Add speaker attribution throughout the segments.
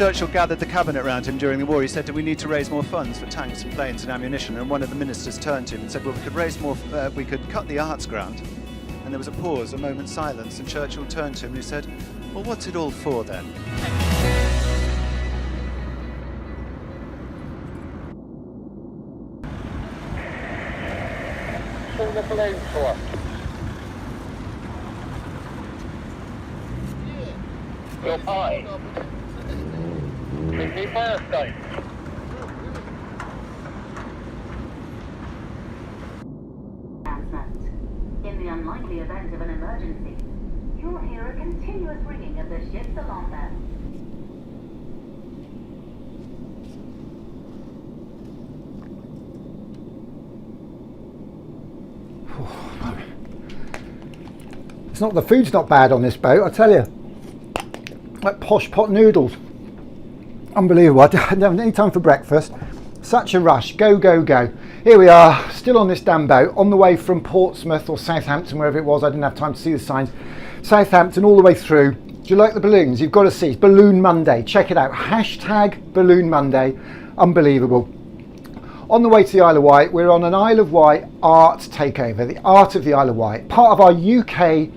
Speaker 1: Churchill gathered the cabinet around him during the war, he said that we need to raise more funds for tanks and planes and ammunition, and one of the ministers turned to him and said, well, we could raise more, we could cut the arts grant. And there was a pause, a moment's silence, and Churchill turned to him and he said, well, what's it all for then?
Speaker 2: The balloon for your party. It's your birthday.
Speaker 3: In the unlikely event of an emergency, you'll hear a continuous ringing of the ship's alarm bell.
Speaker 4: It's not, the food's not bad on this boat, I tell you. Like posh pot noodles. Unbelievable. I don't have any time for breakfast. Such a rush. Go, go, go. Here we are, still on this damn boat, on the way from Portsmouth or Southampton, wherever it was. I didn't have time to see the signs. Southampton all the way through. Do you like the balloons? You've got to see. It's Balloon Monday. Check it out. Hashtag Balloon Monday. Unbelievable. On the way to the Isle of Wight, we're on an Isle of Wight art takeover, the art of the Isle of Wight, part of our UK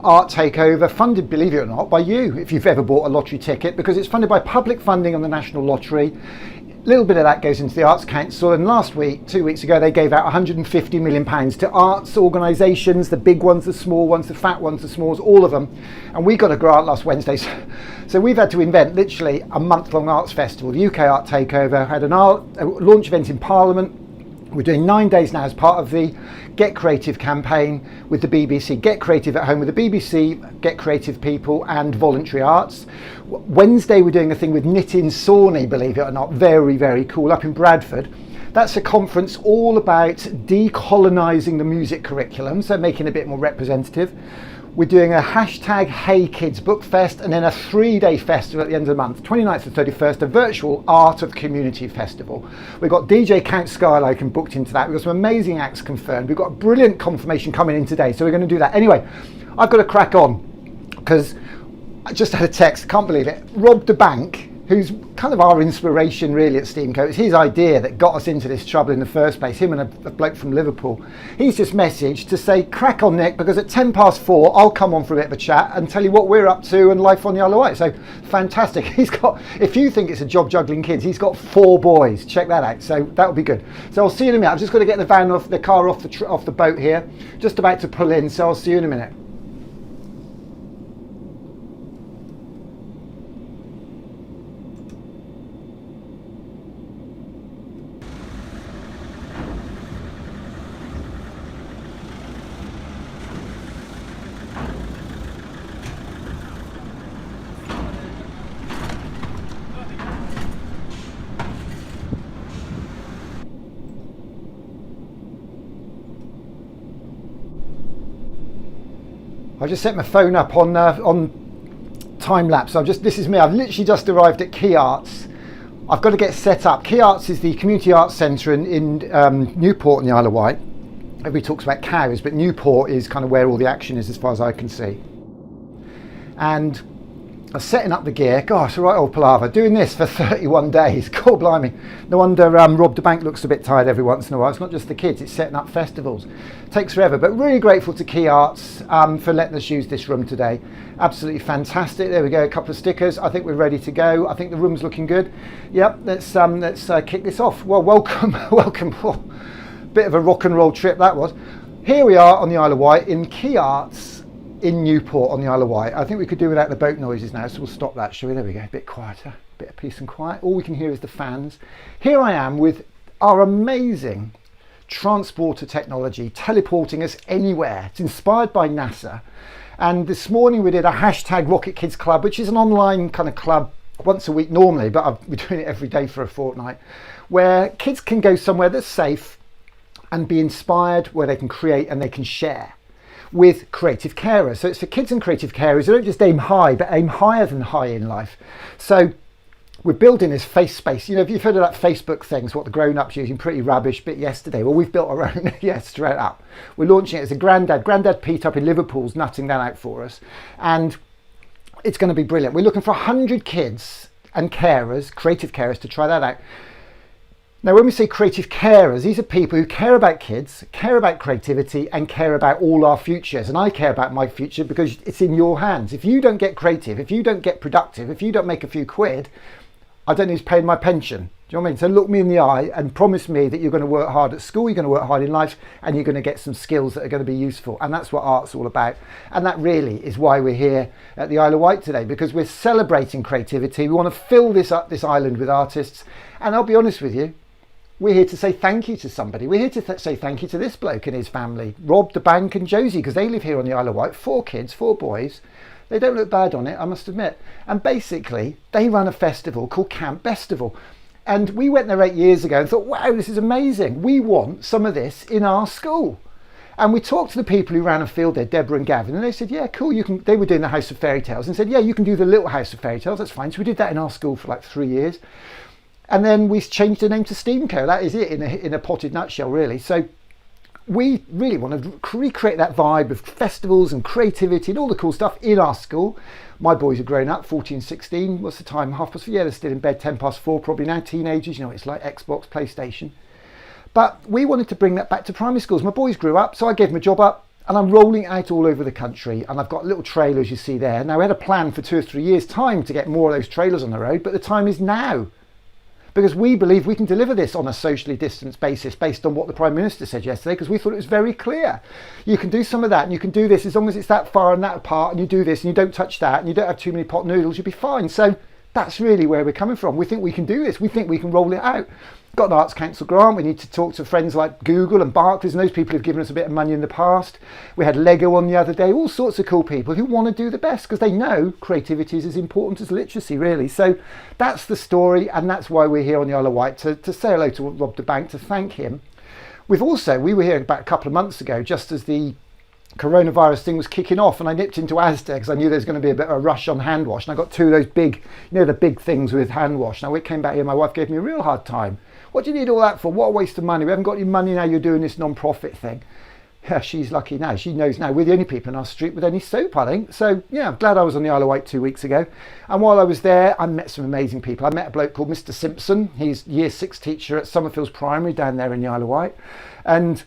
Speaker 4: art takeover, funded, believe it or not, by you, if you've ever bought a lottery ticket, because it's funded by public funding on the National Lottery. A little bit of that goes into the Arts Council, and last week, 2 weeks ago, they gave out £150 million to arts organisations, the big ones, the small ones, the fat ones, the smalls, all of them. And we got a grant last Wednesday. So we've had to invent literally a month-long arts festival. The UK Art Takeover had a launch event in Parliament. We're doing 9 days now as part of the Get Creative campaign with the BBC. Get Creative at Home with the BBC, Get Creative People and Voluntary Arts. Wednesday we're doing a thing with Knit in Sawney, believe it or not. Very, very cool, up in Bradford. That's a conference all about decolonising the music curriculum, so making it a bit more representative. We're doing a hashtag Hey Kids Book Fest, and then a 3-day festival at the end of the month, 29th to 31st, a virtual Art of Community festival. We've got DJ Count Skylark booked into that. We've got some amazing acts confirmed. We've got a brilliant confirmation coming in today, so we're going to do that. Anyway, I've got to crack on because I just had a text, can't believe it. Rob the Bank, who's kind of our inspiration really at Steamcoat. It's his idea that got us into this trouble in the first place, him and a bloke from Liverpool. He's just messaged to say, crack on Nick, because at 4:10 I'll come on for a bit of a chat and tell you what we're up to and life on the Isle of Wight. So fantastic. He's got, if you think it's a job juggling kids, he's got 4 boys. Check that out. So that'll be good. So I'll see you in a minute. I've just got to get the van off, the car off the boat here. Just about to pull in, so I'll see you in a minute. I just set my phone up on time lapse. This is me. I've literally just arrived at Key Arts. I've got to get set up. Key Arts is the community arts centre in Newport on the Isle of Wight. Everybody talks about Cowes, but Newport is kind of where all the action is as far as I can see. And I was setting up the gear. Gosh, a right old palaver. Doing this for 31 days. God blimey. No wonder Rob the Bank looks a bit tired every once in a while. It's not just the kids, it's setting up festivals. It takes forever, but really grateful to Key Arts for letting us use this room today. Absolutely fantastic. There we go, a couple of stickers. I think we're ready to go. I think the room's looking good. Yep, let's kick this off. Well, welcome, welcome. Oh, bit of a rock and roll trip that was. Here we are on the Isle of Wight in Key Arts in Newport on the Isle of Wight. I think we could do without the boat noises now, so we'll stop that, shall we? There we go, a bit quieter, a bit of peace and quiet. All we can hear is the fans. Here I am with our amazing transporter technology, teleporting us anywhere. It's inspired by NASA. And this morning we did a hashtag Rocket Kids Club, which is an online kind of club once a week normally, but I've been doing it every day for a fortnight, where kids can go somewhere that's safe and be inspired, where they can create and they can share with creative carers. So it's for kids and creative carers who don't just aim high, but aim higher than high in life. So we're building this face space. You know, if you've heard of that Facebook thing, it's what the grown-ups using, pretty rubbish bit yesterday. Well, we've built our own, yeah, straight up. We're launching it as a Grandad Pete up in Liverpool's nutting that out for us. And it's going to be brilliant. We're looking for 100 kids and carers, creative carers, to try that out. Now, when we say creative carers, these are people who care about kids, care about creativity, and care about all our futures. And I care about my future because it's in your hands. If you don't get creative, if you don't get productive, if you don't make a few quid, I don't know who's paying my pension. Do you know what I mean? So look me in the eye and promise me that you're going to work hard at school, you're going to work hard in life, and you're going to get some skills that are going to be useful. And that's what art's all about. And that really is why we're here at the Isle of Wight today, because we're celebrating creativity. We want to fill this island with artists. And I'll be honest with you, we're here to say thank you to somebody. We're here to say thank you to this bloke and his family, Rob the Bank and Josie, because they live here on the Isle of Wight. 4 kids, 4 boys. They don't look bad on it, I must admit. And basically, they run a festival called Camp Bestival. And we went there 8 years ago and thought, wow, this is amazing. We want some of this in our school. And we talked to the people who ran a field there, Deborah and Gavin, and they said, yeah, cool, you can. They were doing the House of Fairy Tales and said, yeah, you can do the Little House of Fairy Tales, that's fine. So we did that in our school for like 3 years. And then we changed the name to Steamco. That is it in a potted nutshell, really. So we really want to recreate that vibe of festivals and creativity and all the cool stuff in our school. My boys are grown up, 14, 16. What's the time? 4:30? Yeah, they're still in bed, 4:10 probably now. Teenagers, you know, it's like Xbox, PlayStation. But we wanted to bring that back to primary schools. My boys grew up, so I gave them a job up, and I'm rolling out all over the country. And I've got little trailers you see there. Now, we had a plan for 2 or 3 years' time to get more of those trailers on the road, but the time is now. Because we believe we can deliver this on a socially distanced basis based on what the Prime Minister said yesterday, because we thought it was very clear. You can do some of that and you can do this as long as it's that far and that apart, and you do this and you don't touch that and you don't have too many pot noodles, you'll be fine. So that's really where we're coming from. We think we can do this. We think we can roll it out. Got an Arts Council grant. We need to talk to friends like Google and Barclays and those people who've given us a bit of money in the past. We had Lego on the other day, all sorts of cool people who want to do the best because they know creativity is as important as literacy, really. So that's the story, and that's why we're here on the Isle of Wight, to say hello to Rob the Bank, to thank him. We were here about a couple of months ago, just as the coronavirus thing was kicking off, and I nipped into Asda because I knew there was going to be a bit of a rush on hand wash, and I got 2 of those big, you know, the big things with hand wash. Now, we came back here, my wife gave me a real hard time. What do you need all that for? What a waste of money. We haven't got any money now, you're doing this non-profit thing. Yeah, she's lucky now. She knows now we're the only people in our street with any soap, I think. So, yeah, I'm glad I was on the Isle of Wight 2 weeks ago. And while I was there, I met some amazing people. I met a bloke called Mr. Simpson. He's Year 6 teacher at Summerfields Primary down there in the Isle of Wight. And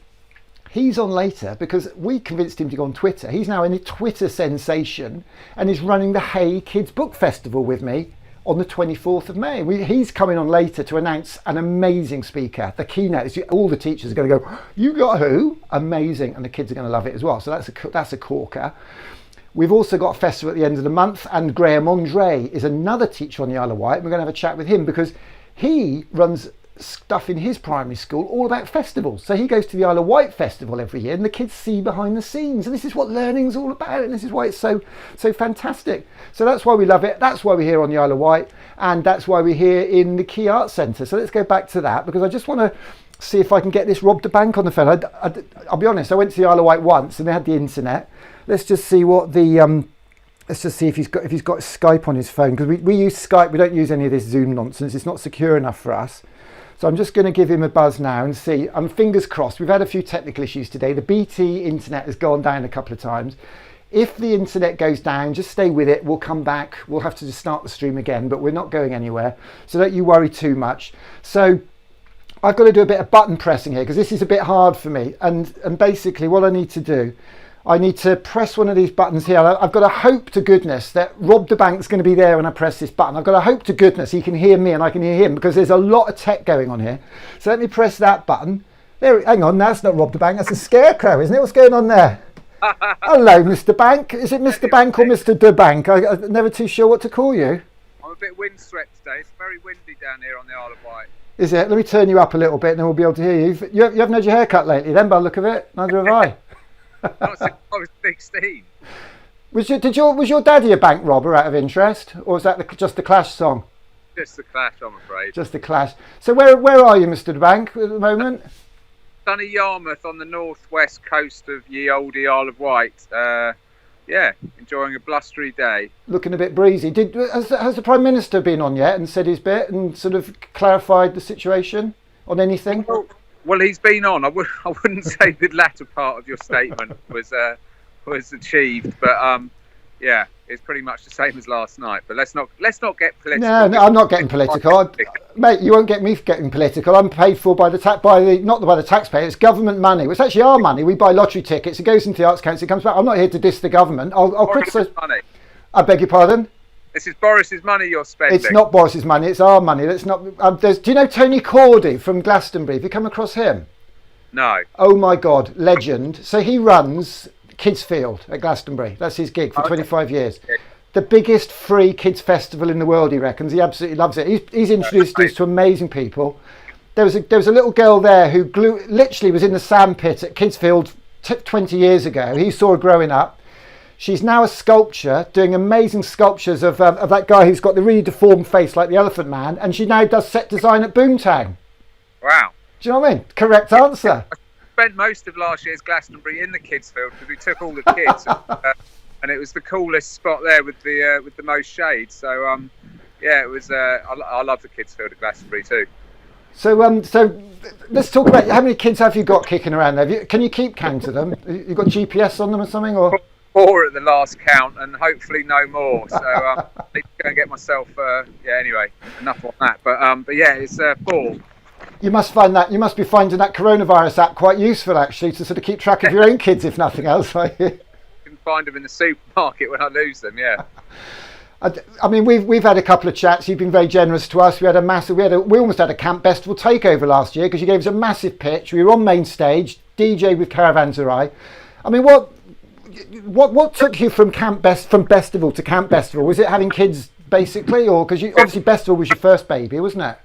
Speaker 4: he's on later because we convinced him to go on Twitter. He's now a Twitter sensation and is running the Hay Kids Book Festival with me on the 24th of May. He's coming on later to announce an amazing speaker. The keynote, all the teachers are going to go, you got who? Amazing. And the kids are going to love it as well. So that's a corker. We've also got a festival at the end of the month, and Graham Andre is another teacher on the Isle of Wight. We're going to have a chat with him because he runs stuff in his primary school all about festivals. So he goes to the Isle of Wight festival every year and the kids see behind the scenes, and this is what learning's all about, and this is why it's so fantastic. So that's why we love it. That's why we're here on the Isle of Wight, and that's why we're here in the Key Arts Centre. So let's go back to that, because I just want to see if I can get this Rob the Bank on the phone. I'll be honest, I went to the Isle of Wight once and they had the internet. Let's just see what the let's just see if he's got Skype on his phone, because we use Skype. We don't use any of this Zoom nonsense. It's not secure enough for us. So I'm just going to give him a buzz now and see. Fingers crossed. We've had a few technical issues today. The BT internet has gone down a couple of times. If the internet goes down, just stay with it. We'll come back. We'll have to just start the stream again, but we're not going anywhere. So don't you worry too much. So I've got to do a bit of button pressing here because this is a bit hard for me. And basically what I need to do, I need to press one of these buttons here. I've got to hope to goodness that Rob the Bank's going to be there when I press this button. I've got to hope to goodness he can hear me and I can hear him, because there's a lot of tech going on here. So let me press that button. There, hang on, that's not Rob the Bank, that's a scarecrow, isn't it? What's going on there? Hello, Mr. Bank. Is it Mr. Bank or Mr. De Bank? I'm never too sure what to call you.
Speaker 5: I'm a bit windswept today. It's very windy down here on the Isle of Wight.
Speaker 4: Is it? Let me turn you up a little bit and then we'll be able to hear you. You haven't had your hair cut lately then, by the look of it? Neither have I.
Speaker 5: I was 16.
Speaker 4: Was your daddy a bank robber out of interest, or was that just the Clash song?
Speaker 5: Just the Clash, I'm afraid.
Speaker 4: Just the Clash. So where are you, Mr. De Bank, at the moment?
Speaker 5: Sunny Yarmouth on the northwest coast of ye olde Isle of Wight. Yeah, enjoying a blustery day. Looking a
Speaker 4: bit breezy. Has the Prime Minister been on yet and said his bit and sort of clarified the situation on anything?
Speaker 5: Well, he's been on. I wouldn't say the latter part of your statement was achieved, but yeah, is pretty much the same as last night. But let's not get political.
Speaker 4: No, I'm not getting political, mate. You won't get me getting political. I'm paid for by not by the taxpayer. It's government money. It's actually our money. We buy lottery tickets. It goes into the Arts Council. It comes back. I'm not here to diss the government. I'll criticise.
Speaker 5: Money.
Speaker 4: I beg your pardon.
Speaker 5: This is Boris's money you're spending.
Speaker 4: It's not Boris's money. It's our money. That's not. Do you know Tony Cordy from Glastonbury? Have you come across him?
Speaker 5: No.
Speaker 4: Oh my God, legend. So he runs Kidsfield at Glastonbury. That's his gig for 25 years. The biggest free kids festival in the world, he reckons. He absolutely loves it. He's introduced us to amazing people. There was a little girl there who literally was in the sandpit at Kidsfield 20 years ago. He saw her growing up. She's now a sculptor, doing amazing sculptures of that guy who's got the really deformed face like the Elephant Man, and she now does set design at Boomtown.
Speaker 5: Wow.
Speaker 4: Do you know what I mean? Correct answer.
Speaker 5: I spent most of last year's Glastonbury in the kids' field because we took all the kids, and it was the coolest spot there with the most shade. So yeah, it was. I love the kids' field at Glastonbury too.
Speaker 4: So let's talk about how many kids have you got kicking around there? Can you keep count of them? You got GPS on them or something, or?
Speaker 5: 4 at the last count, and hopefully no more. So I need to go and get myself. Anyway, enough on that. But yeah, it's 4.
Speaker 4: You must be finding that coronavirus app quite useful, actually, to sort of keep track of your own kids, if nothing else. Right?
Speaker 5: You can find them in the supermarket when I lose them. Yeah.
Speaker 4: I mean, we've had a couple of chats. You've been very generous to us. We almost had a Camp Festival takeover last year because you gave us a massive pitch. We were on main stage, DJ with Caravanserai. I mean, what took you from Festival to Camp Festival? Was it having kids basically, or because obviously Festival was your first baby, wasn't it?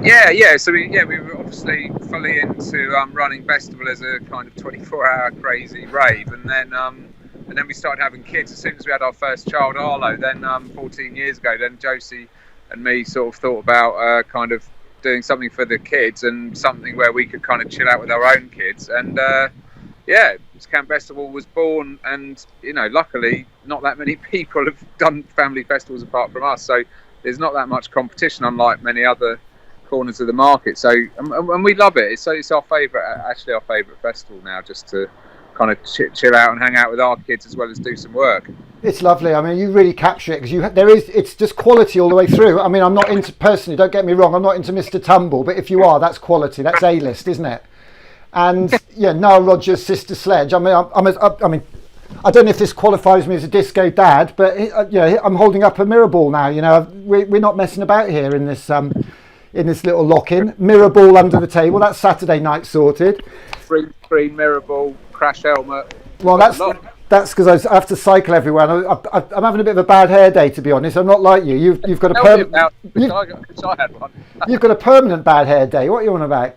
Speaker 5: Yeah. So we were obviously fully into running Festival as a kind of 24-hour crazy rave, and then we started having kids as soon as we had our first child, Arlo. Then 14 years ago, then Josie and me sort of thought about kind of doing something for the kids and something where we could kind of chill out with our own kids. And Camp Festival was born, and luckily not that many people have done family festivals apart from us. So there's not that much competition, unlike many other corners of the market. So and we love it. It's our favourite festival now, just to kind of chill out and hang out with our kids as well as do some work.
Speaker 4: It's lovely. I mean, you really capture it because it's just quality all the way through. I mean, I'm not into, personally, don't get me wrong, I'm not into Mr. Tumble, but if you are, that's quality. That's A-list, isn't it? And yeah, Nile Rodgers' Sister Sledge. I mean, I don't know if this qualifies me as a disco dad, but I'm holding up a mirror ball now. We're not messing about here in this little lock-in. Mirror ball under the table. That's Saturday night sorted.
Speaker 5: Green screen, mirror ball, crash helmet.
Speaker 4: Well, that's because I have to cycle everywhere. And I'm having a bit of a bad hair day, to be honest. I'm not like you. You've got a permanent. You've got a permanent bad hair day. What are you on about?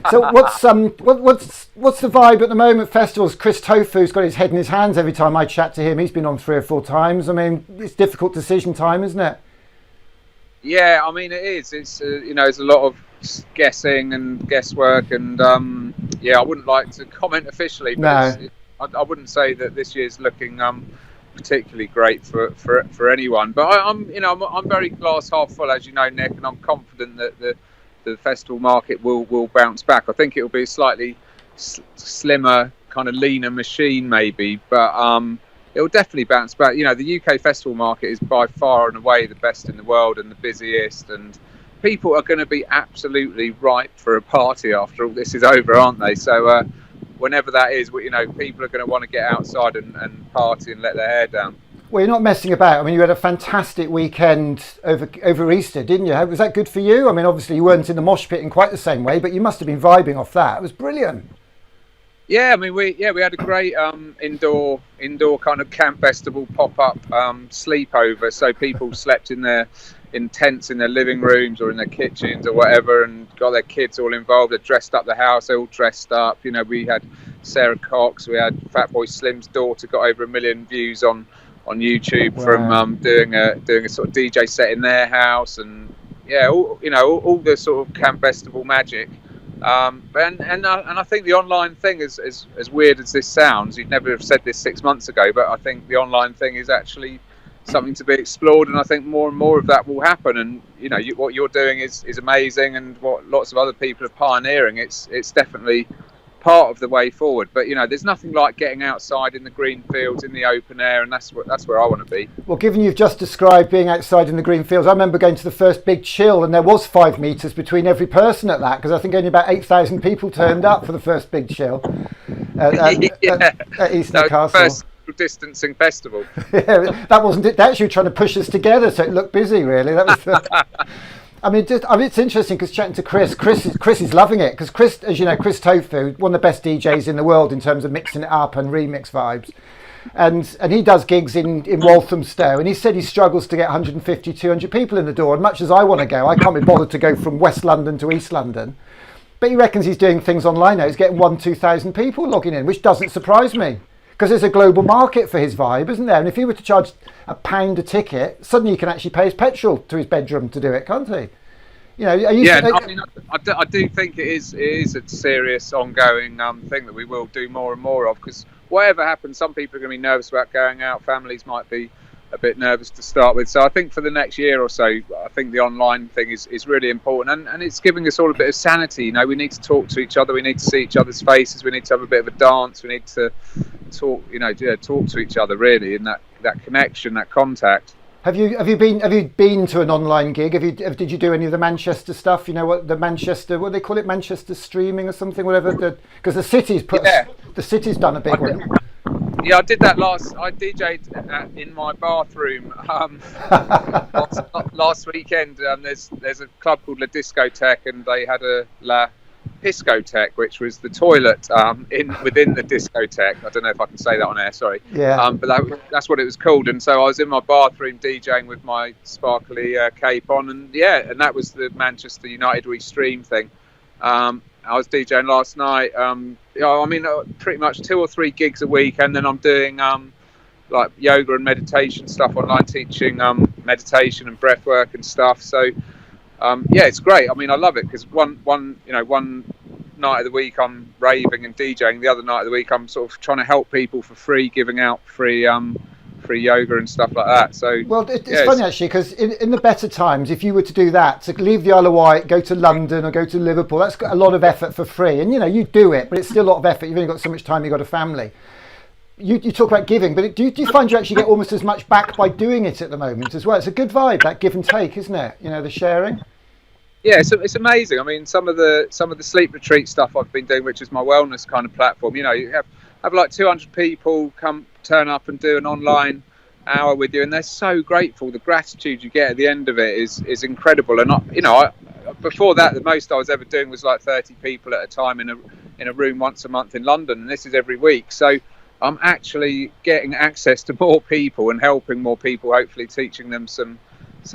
Speaker 4: So what's the vibe at the moment? Festivals. Chris Tofu's got his head in his hands every time I chat to him. He's been on 3 or 4 times. I mean, it's difficult decision time, isn't it?
Speaker 5: Yeah, I mean it is. It's there's a lot of guessing and guesswork, and I wouldn't like to comment officially, but
Speaker 4: no.
Speaker 5: I wouldn't say that this year's looking particularly great for anyone. But I'm very glass half full, as you know, Nick, and I'm confident that the festival market will bounce back. I think it will be a slightly slimmer, kind of leaner machine maybe, but it will definitely bounce back. The UK festival market is by far and away the best in the world and the busiest, and people are going to be absolutely ripe for a party after all this is over, aren't they? So whenever that is, people are going to want to get outside and party and let their hair down.
Speaker 4: Well, you're not messing about. I mean, you had a fantastic weekend over Easter, didn't you? Was that good for you? I mean, obviously you weren't in the mosh pit in quite the same way, but you must have been vibing off that. It was brilliant. Yeah,
Speaker 5: I mean, we had a great indoor kind of Camp Festival pop-up sleepover. So people slept in tents in their living rooms or in their kitchens or whatever, and got their kids all involved. They dressed up the house. They all dressed up. We had Sarah Cox. We had Fatboy Slim's daughter got over 1 million views on YouTube. Wow. From doing a sort of DJ set in their house, and all the sort of Camp Festival magic. And I think the online thing is as weird as this sounds. You'd never have said this 6 months ago, but I think the online thing is actually something to be explored, and I think more and more of that will happen. And what you're doing is amazing, and what lots of other people are pioneering. It's definitely part of the way forward. But there's nothing like getting outside in the green fields, in the open air, and that's where I want to be.
Speaker 4: Well, given you've just described being outside in the green fields, I remember going to the first big chill, and there was 5 metres between every person at that, because I think only about 8,000 people turned up for the first big chill at Eastern Castle.
Speaker 5: First distancing festival.
Speaker 4: Yeah, that wasn't it. They actually were trying to push us together, so it looked busy. Really, that was. I mean, it's interesting because chatting to Chris is loving it, because Chris, as you know, Chris Tofu, one of the best DJs in the world in terms of mixing it up and remix vibes, and he does gigs in Walthamstow, and he said he struggles to get 150, 200 people in the door. And much as I want to go, I can't be bothered to go from West London to East London. But he reckons he's doing things online now. He's getting 1,000-2,000 people logging in, which doesn't surprise me, because there's a global market for his vibe, isn't there? And if he were to charge £1 a ticket, suddenly he can actually pay his petrol to his bedroom to do it, can't he?
Speaker 5: I do think it is a serious ongoing thing that we will do more and more of, because whatever happens, some people are going to be nervous about going out. Families might be a bit nervous to start with. So I think for the next year or so, I think the online thing is really important, and it's giving us all a bit of sanity. We need to talk to each other. We need to see each other's faces. We need to have a bit of a dance. We need to talk to each other really, in that connection, that contact.
Speaker 4: Have you been to an online gig? Did you do any of the Manchester stuff? What do they call it, Manchester streaming or something, whatever? Because the city's done a big one.
Speaker 5: Yeah, I did that I DJ'd in my bathroom last weekend. There's a club called La Discotheque, and they had a La Piscotheque, which was the toilet within the discotheque. I don't know if I can say that on air, sorry.
Speaker 4: Yeah.
Speaker 5: But that's what it was called. And so I was in my bathroom DJing with my sparkly cape on, and that was the Manchester United We Stream thing. I was DJing last night. Pretty much 2 or 3 gigs a week, and then I'm doing like yoga and meditation stuff online, teaching meditation and breath work and stuff. So it's great. I mean, I love it, because one night of the week I'm raving and DJing. The other night of the week I'm sort of trying to help people for free, giving out free yoga and stuff like that. So
Speaker 4: it's funny actually, because in the better times, if you were to do that, to leave the Isle of Wight, go to London or go to Liverpool, that's got a lot of effort for free, and you do it, but it's still a lot of effort. You've only got so much time, you've got a family. You talk about giving, but do you find you actually get almost as much back by doing it at the moment as well? It's a good vibe, that give and take, isn't it? The sharing.
Speaker 5: Yeah, so it's amazing. I mean, some of the sleep retreat stuff I've been doing, which is my wellness kind of platform. You have like 200 people turn up and do an online hour with you, and they're so grateful. The gratitude you get at the end of it is incredible. And before that, the most I was ever doing was like 30 people at a time in a room once a month in London, and this is every week. So I'm actually getting access to more people and helping more people, hopefully teaching them some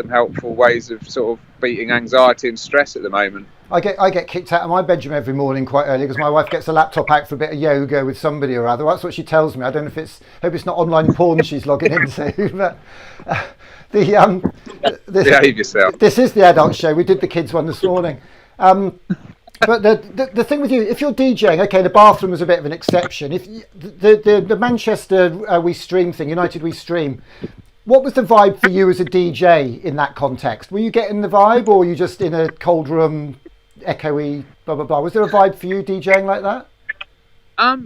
Speaker 5: helpful ways of sort of beating anxiety and stress at the moment.
Speaker 4: I get kicked out of my bedroom every morning quite early, because my wife gets a laptop out for a bit of yoga with somebody or other. That's what she tells me. I don't know if hope it's not online porn she's logging into. But
Speaker 5: behave yourself.
Speaker 4: This is the adult show. We did the kids one this morning. But the thing with you, if you're DJing, okay, the bathroom was a bit of an exception. If the Manchester We Stream thing, United We Stream, what was the vibe for you as a DJ in that context? Were you getting the vibe, or were you just in a cold room, echoey, blah, blah, blah? Was there a vibe for you DJing like that?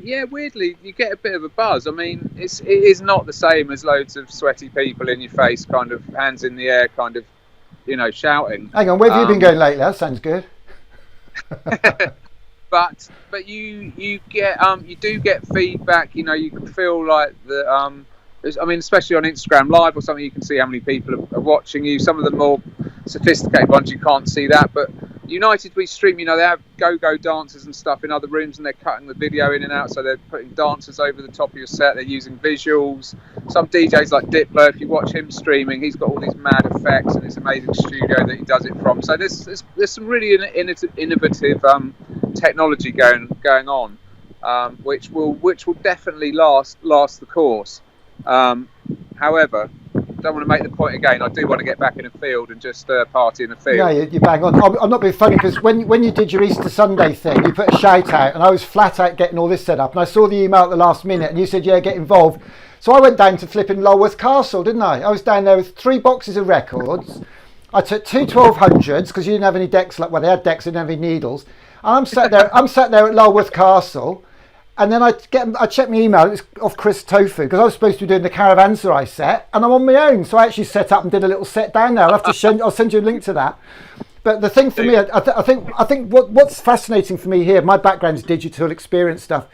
Speaker 5: Yeah, weirdly, you get a bit of a buzz. I mean, it is not the same as loads of sweaty people in your face, kind of hands in the air, kind of, shouting.
Speaker 4: Hang on, where have you been going lately? That sounds good.
Speaker 5: But you do get feedback. You can feel like the especially on Instagram Live or something, you can see how many people are watching you. Some of the more sophisticated ones, you can't see that. But United We Stream, they have go-go dancers and stuff in other rooms, and they're cutting the video in and out, so they're putting dancers over the top of your set. They're using visuals. Some DJs like Diplo, if you watch him streaming, he's got all these mad effects and this amazing studio that he does it from. So there's some really innovative technology going on, which will definitely last the course. However, don't want to make the point again. I do want to get back in the field and just party in the field.
Speaker 4: No, you bang on. I'm not being funny, because when you did your Easter Sunday thing, you put a shout out, and I was flat out getting all this set up, and I saw the email at the last minute, and you said, yeah, get involved. So I went down to flipping Lulworth Castle, didn't I? I was down there with 3 boxes of records, I took two 1200s because you didn't have any decks. Like, well, they had decks, they didn't have any needles. And I'm sat there at Lulworth Castle, and then I checked my email. It was off Chris Tofu because I was supposed to be doing the Caravanserai set, and I'm on my own. So I actually set up and did a little set down there. I'll send you a link to that. But the thing for me, I think what's fascinating for me here, my background is digital experience stuff.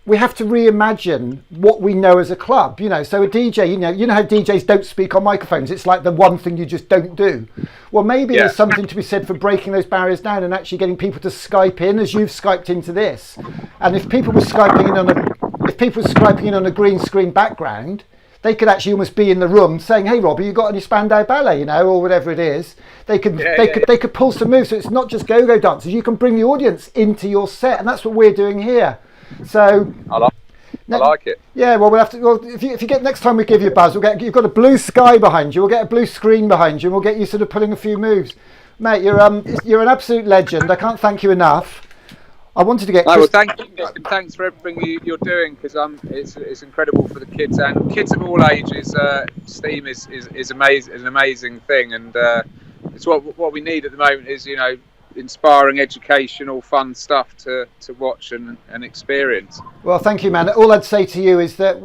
Speaker 4: We have to reimagine what we know as a club, you know. So a DJ, you know how DJs don't speak on microphones. It's like the one thing you just don't do. Well, maybe there's something to be said for breaking those barriers down and actually getting people to Skype in, as you've Skyped into this. And if people were Skyping in on a green screen background, they could actually almost be in the room saying, "Hey, Robbie, you got any Spandau Ballet?" You know, or whatever it is. They could pull some moves. So it's not just go-go dancers. You can bring the audience into your set, and that's what we're doing here. So
Speaker 5: I like it.
Speaker 4: Yeah, well, we'll have to. Well, if you get next time we give you a buzz, you've got a blue sky behind you. We'll get a blue screen behind you, and we'll get you sort of pulling a few moves, mate. You're an absolute legend. I can't thank you enough. I wanted to get.
Speaker 5: Well, thank you, and thanks for everything you're doing because it's incredible for the kids and kids of all ages. STEAM is amazing, an amazing thing, and it's what we need at the moment is, you know, inspiring, educational, fun stuff to watch and experience.
Speaker 4: Well, thank you, man. All I'd say to you is that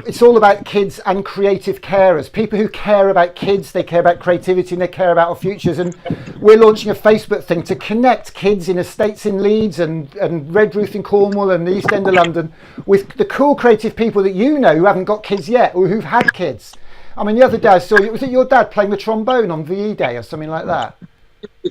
Speaker 4: it's all about kids and creative carers. People who care about kids, they care about creativity, and they care about our futures. And we're launching a Facebook thing to connect kids in estates in Leeds and Redruth in Cornwall and the East End of London with the cool creative people that you know who haven't got kids yet or who've had kids. I mean, the other day I saw you, was it your dad playing the trombone on VE Day or something like that?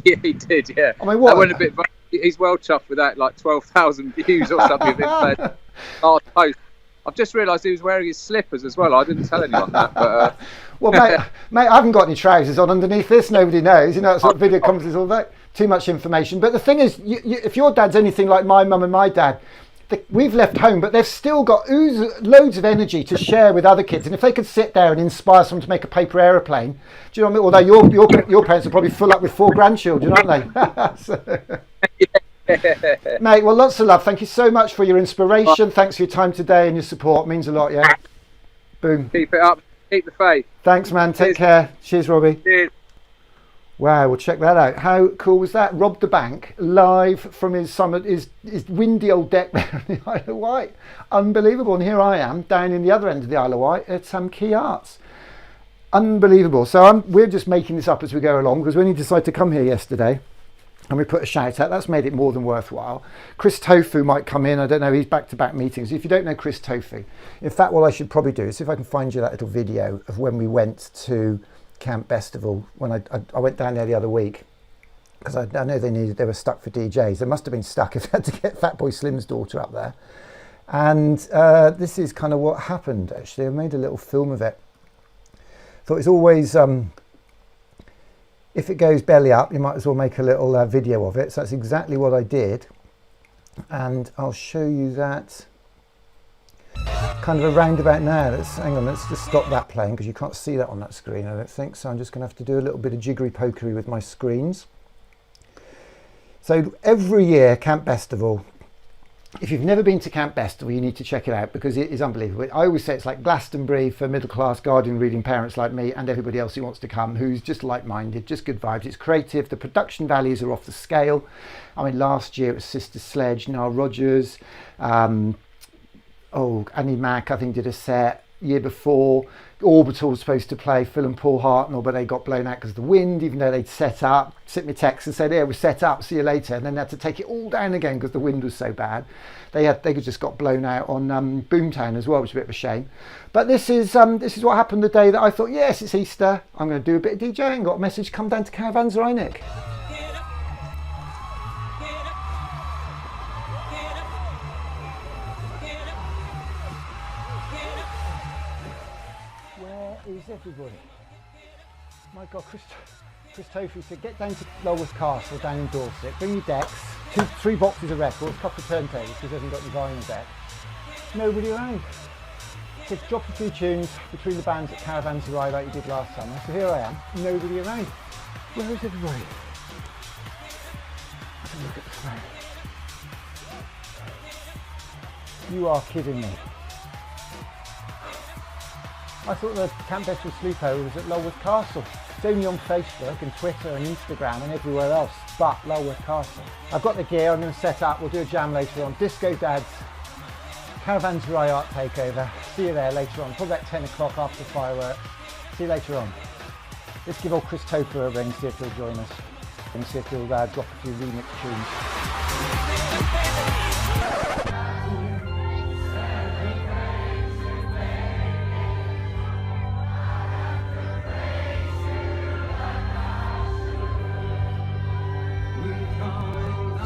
Speaker 5: Yeah, he did. Yeah.
Speaker 4: I mean, what?
Speaker 5: That went a bit. He's well chuffed with that, like 12,000 views or something. Hard post. I've just realised he was wearing his slippers as well. I didn't tell anyone that. But
Speaker 4: well, mate, I haven't got any trousers on underneath this. Nobody knows. You know, that's what video conference is all about. Too much information. But the thing is, if your dad's anything like my mum and my dad, we've left home, but they've still got loads of energy to share with other kids. And if they could sit there and inspire someone to make a paper aeroplane, do you know what I mean? Although your parents are probably full up with 4 grandchildren, aren't they? Mate, well, lots of love. Thank you so much for your inspiration. Thanks for your time today and your support. It means a lot, yeah? Boom.
Speaker 5: Keep it up. Keep the faith.
Speaker 4: Thanks, man. Take care. Cheers, Robbie.
Speaker 5: Cheers.
Speaker 4: Wow, well, check that out. How cool was that? Rob the Bank live from his windy old deck there in the Isle of Wight. Unbelievable. And here I am down in the other end of the Isle of Wight at Key Arts. Unbelievable. So we're just making this up as we go along because when he decided to come here yesterday and we put a shout out, that's made it more than worthwhile. Chris Tofu might come in. I don't know. He's back-to-back meetings. If you don't know Chris Tofu, in fact, what I should probably do is see if I can find you that little video of when we went to Camp Bestival when I went down there the other week because I know they were stuck for DJs. They must have been stuck if they had to get Fatboy Slim's daughter up there. And this is kind of what happened actually. I made a little film of it. Thought it's always if it goes belly up, you might as well make a little video of it. So that's exactly what I did, and I'll show you that kind of a roundabout now. Hang on, let's just stop that playing because you can't see that on that screen, I don't think. So I'm just going to have to do a little bit of jiggery pokery with my screens. So every year, Camp Bestival, if you've never been to Camp Bestival, you need to check it out because it is unbelievable. I always say it's like Glastonbury for middle-class Guardian reading parents like me and everybody else who wants to come, who's just like-minded, just good vibes. It's creative. The production values are off the scale. I mean, last year it was Sister Sledge, Nile Rodgers, Annie Mac, I think, did a set. Year before, Orbital was supposed to play Phil and Paul Hartnell, but they got blown out because of the wind, even though they'd set up. Sent me a text and said, yeah, we're set up, see you later. And then they had to take it all down again because the wind was so bad. They just got blown out on Boomtown as well, which is a bit of a shame. But this is what happened the day that I thought, yes, it's Easter. I'm going to do a bit of DJing. Got a message, come down to Caravanserai, Nick. Is everybody? My God, Chris Tofu said get down to Lulworth Castle down in Dorset, bring your decks, 3 boxes of records, a couple of turntables because he hasn't got any vinyl deck. Nobody around. Said drop a few tunes between the bands at Caravanserai like you did last summer. So here I am, nobody around. Where is everybody? Let's have a look at the phone. You are kidding me. I thought the Camp Bestival sleepover was at Lulworth Castle. It's only on Facebook and Twitter and Instagram and everywhere else but Lulworth Castle. I've got the gear, I'm going to set up, we'll do a jam later on. Disco Dads, Caravanserai Art Takeover. See you there later on, probably about 10 o'clock after the fireworks. See you later on. Let's give old Chris Toper a ring, see if he'll join us. And see if he'll drop a few remix tunes.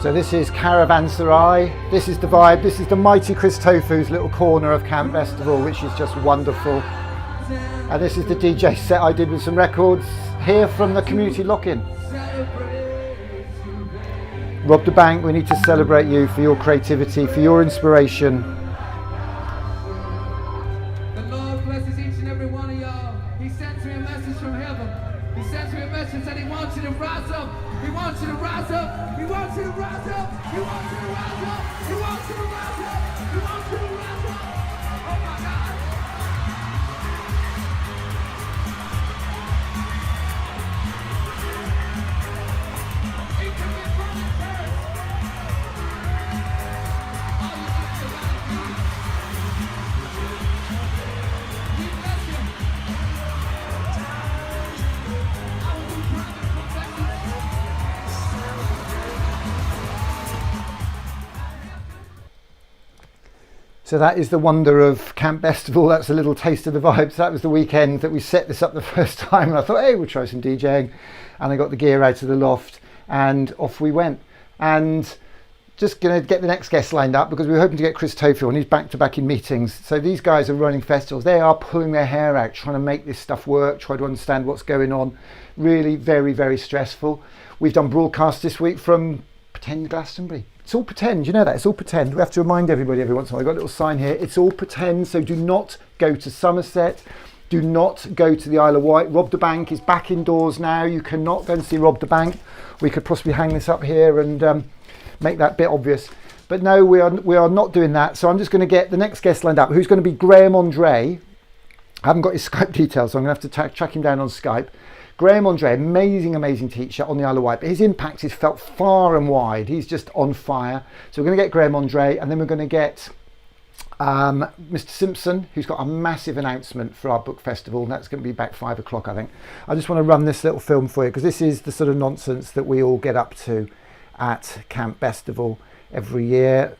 Speaker 4: So this is Caravanserai, this is the vibe, this is the mighty Chris Tofu's little corner of Camp Festival, which is just wonderful. And this is the DJ set I did with some records here from the community lock-in. Rob the Bank, we need to celebrate you for your creativity, for your inspiration.
Speaker 6: The Lord blesses each and every one of y'all. He sends me a message from heaven. He sends me a message that he wants you to rise up. He wants you to rise up. He wants you to rise up. He wants you to rise up. He wants you to rise up. He wants you to rise up. Oh my God. He can be from the church. All you have to do. We bless you. I will do private confessions.
Speaker 4: So that is the wonder of Camp Festival. That's a little taste of the vibes. That was the weekend that we set this up the first time, and I thought, hey, we'll try some DJing. And I got the gear out of the loft and off we went. And just going to get the next guest lined up because we were hoping to get Chris Tofu on. He's back to back in meetings. So these guys are running festivals. They are pulling their hair out, trying to make this stuff work, try to understand what's going on. Really very, very stressful. We've done broadcasts this week from Pretend Glastonbury. It's all pretend, you know that, it's all pretend. We have to remind everybody every once in a while. I've got a little sign here, it's all pretend, so do not go to Somerset, do not go to the Isle of Wight. Rob the Bank is back indoors now, you cannot go and see Rob the Bank. We could possibly hang this up here and make that bit obvious. But no, we are not doing that, so I'm just going to get the next guest lined up, who's going to be Graham Andre. I haven't got his Skype details, so I'm going to have to track him down on Skype. Graham Andre, amazing teacher on the Isle of Wight, but his impact is felt far and wide. He's just on fire. So we're going to get Graham Andre, and then we're going to get Mr. Simpson, who's got a massive announcement for our book festival, and that's going to be about 5 o'clock, I think. I just want to run this little film for you, because this is the sort of nonsense that we all get up to at Camp Festival every year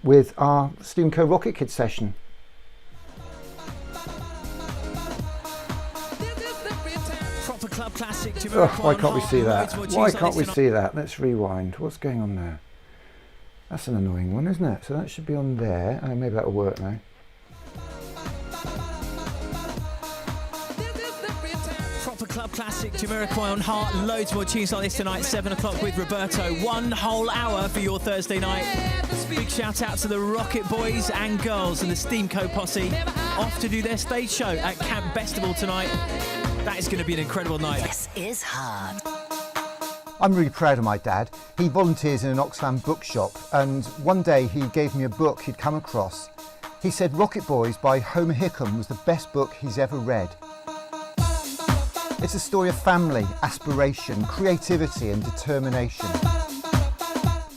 Speaker 4: with our Steamco Rocket Kids session.
Speaker 7: Club classic.
Speaker 4: Oh, why can't we see that? Why can't we see that? Let's rewind. What's going on there? That's an annoying one, isn't it? So that should be on there. Oh, maybe that'll work now.
Speaker 7: Proper club classic, Jamiroquai on Heart. Loads more tunes like this tonight, 7 o'clock with Roberto. 1 whole hour for your Thursday night. Big shout out to the Rocket Boys and Girls and the Steamco posse. Off to do their stage show at Camp Festival tonight. That is going to be an incredible night.
Speaker 8: This is hard.
Speaker 4: I'm really proud of my dad. He volunteers in an Oxfam bookshop, and one day he gave me a book he'd come across. He said Rocket Boys by Homer Hickam was the best book he's ever read. It's a story of family, aspiration, creativity and determination.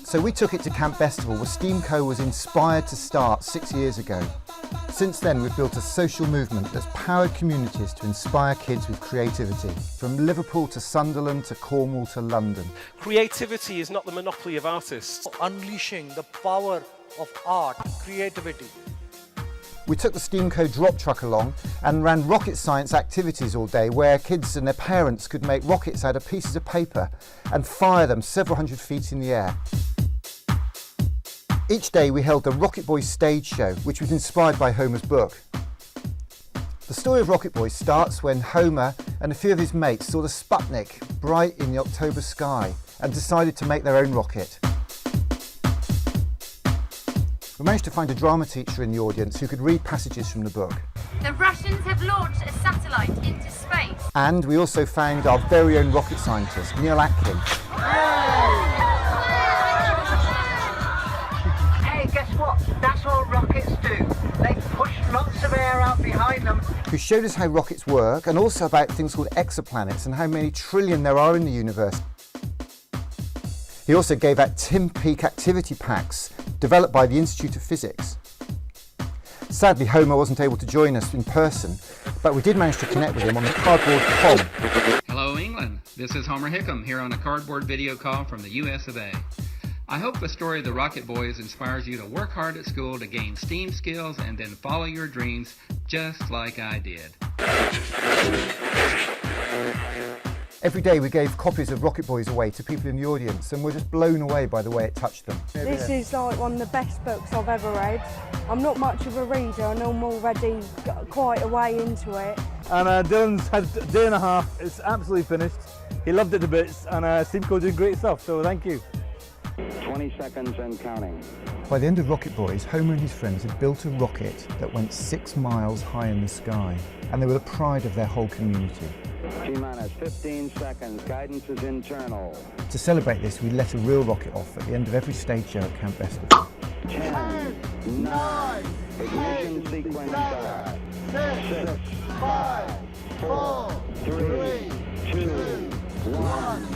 Speaker 4: So we took it to Camp Festival, where Steamco was inspired to start 6 years ago. Since then, we've built a social movement that's powered communities to inspire kids with creativity, from Liverpool to Sunderland to Cornwall to London.
Speaker 9: Creativity is not the monopoly of artists.
Speaker 10: Unleashing the power of art, creativity.
Speaker 4: We took the Steamco drop truck along and ran rocket science activities all day, where kids and their parents could make rockets out of pieces of paper and fire them several hundred feet in the air. Each day we held the Rocket Boys stage show, which was inspired by Homer's book. The story of Rocket Boys starts when Homer and a few of his mates saw the Sputnik bright in the October sky and decided to make their own rocket. We managed to find a drama teacher in the audience who could read passages from the book.
Speaker 11: The Russians have launched a satellite into space.
Speaker 4: And we also found our very own rocket scientist, Neil Atkin.
Speaker 10: Hey, guess what? That's what rockets do. They push lots of air out behind them
Speaker 4: who showed us how rockets work and also about things called exoplanets and how many trillion there are in the universe. He also gave out Tim Peake activity packs developed by the Institute of Physics. Sadly, Homer wasn't able to join us in person, but we did manage to connect with him on the cardboard com.
Speaker 8: Hello England, this is Homer Hickam here on a cardboard video call from the US of A. I hope the story of the Rocket Boys inspires you to work hard at school to gain STEAM skills and then follow your dreams just like I did.
Speaker 4: Every day we gave copies of Rocket Boys away to people in the audience and we're just blown away by the way it touched them.
Speaker 12: This is like one of the best books I've ever read. I'm not much of a reader and I'm already quite a way into it.
Speaker 13: And Dylan's had a day and a half, it's absolutely finished. He loved it to bits and Steamco did great stuff, so thank you.
Speaker 14: 20 seconds and counting.
Speaker 4: By the end of Rocket Boys, Homer and his friends had built a rocket that went 6 miles high in the sky and they were the pride of their whole community.
Speaker 14: T-minus 15 seconds, guidance is internal.
Speaker 4: To celebrate this, we let a real rocket off at the end of every stage show at Camp Festival.
Speaker 14: 10, 9, ignition sequence start. 6, 5, 4, 3, 2, 1,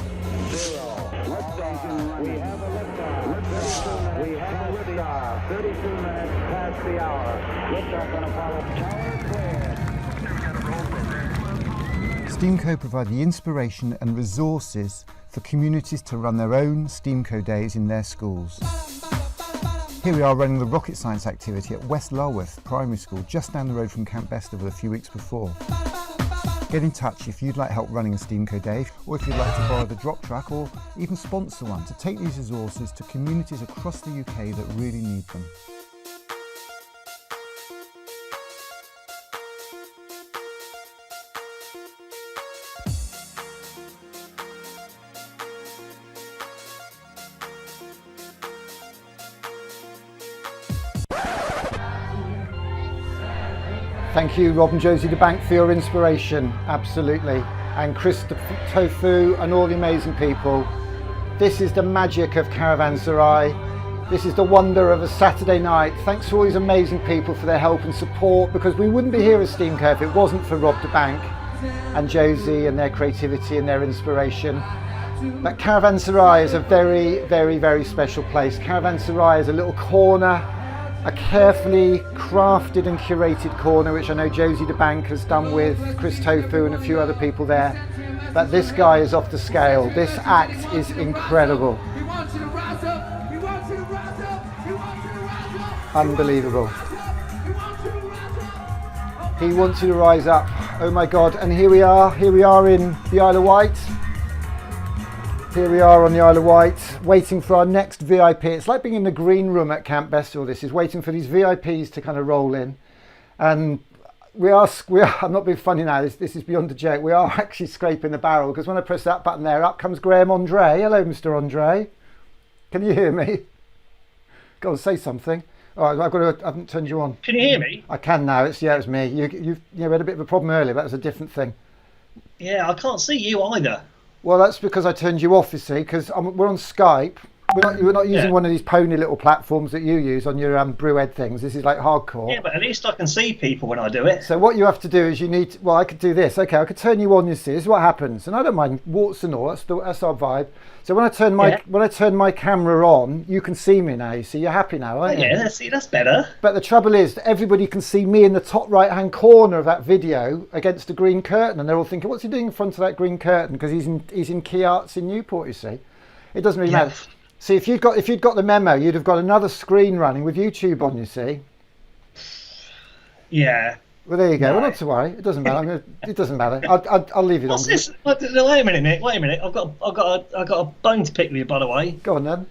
Speaker 14: 0. Liftoff. We have a liftoff. Liftoff. We have a liftoff. 32 minutes past the hour. Liftoff on Apollo. Tower clear.
Speaker 4: Steamco provide the inspiration and resources for communities to run their own Steamco days in their schools. Here we are running the rocket science activity at West Lulworth Primary School, just down the road from Camp Festival a few weeks before. Get in touch if you'd like help running a Steamco day, or if you'd like to borrow the drop truck or even sponsor one to take these resources to communities across the UK that really need them. Thank you, Rob and Josie DeBank, for your inspiration, absolutely. And Chris Tofu and all the amazing people. This is the magic of Caravanserai. This is the wonder of a Saturday night. Thanks to all these amazing people for their help and support, because we wouldn't be here as Steamco if it wasn't for Rob DeBank and Josie and their creativity and their inspiration. But Caravanserai is a very, very, very special place. Caravanserai is a little corner, a carefully crafted and curated corner, which I know Josie DeBank has done with Chris Tofu and a few other people there. But this guy is off the scale. This act is incredible. Unbelievable. He wants you to rise up. Oh my God. And here we are in the Isle of Wight. Here we are on the Isle of Wight, waiting for our next VIP. It's like being in the green room at Camp Festival. This is waiting for these VIPs to kind of roll in. And we are I'm not being funny now, this is beyond a joke. We are actually scraping the barrel, because when I press that button there, up comes Graham Andre. Hello, Mr. Andre. Can you hear me? Go on, say something. All right, I haven't turned you on.
Speaker 15: Can you hear me?
Speaker 4: I can now. It's me. You had a bit of a problem earlier. That was a different thing.
Speaker 15: Yeah, I can't see you either.
Speaker 4: Well, that's because I turned you off, you see, because we're on Skype. We're not using one of these pony little platforms that you use on your Brewhead things. This is like hardcore.
Speaker 15: Yeah, but at least I can see people when I do it.
Speaker 4: So what you have to do is I could do this. Okay, I could turn you on, you see. This is what happens. And I don't mind warts and all. That's our vibe. So when I turn my camera on, you can see me now. You see, you're happy now, aren't you?
Speaker 15: Yeah, that's better.
Speaker 4: But the trouble is that everybody can see me in the top right-hand corner of that video against the green curtain, and they're all thinking, what's he doing in front of that green curtain? Because he's in Key Arts in Newport, you see. It doesn't really matter. See, if you'd got the memo, you'd have got another screen running with YouTube on, you see.
Speaker 15: Yeah.
Speaker 4: Well, there you go. Right. Well, not to worry. It doesn't matter. It doesn't matter. I'll leave it on.
Speaker 15: What's this? Wait a minute, Nick. Wait a minute. I've got a bone to pick with you, by the way.
Speaker 4: Go on then.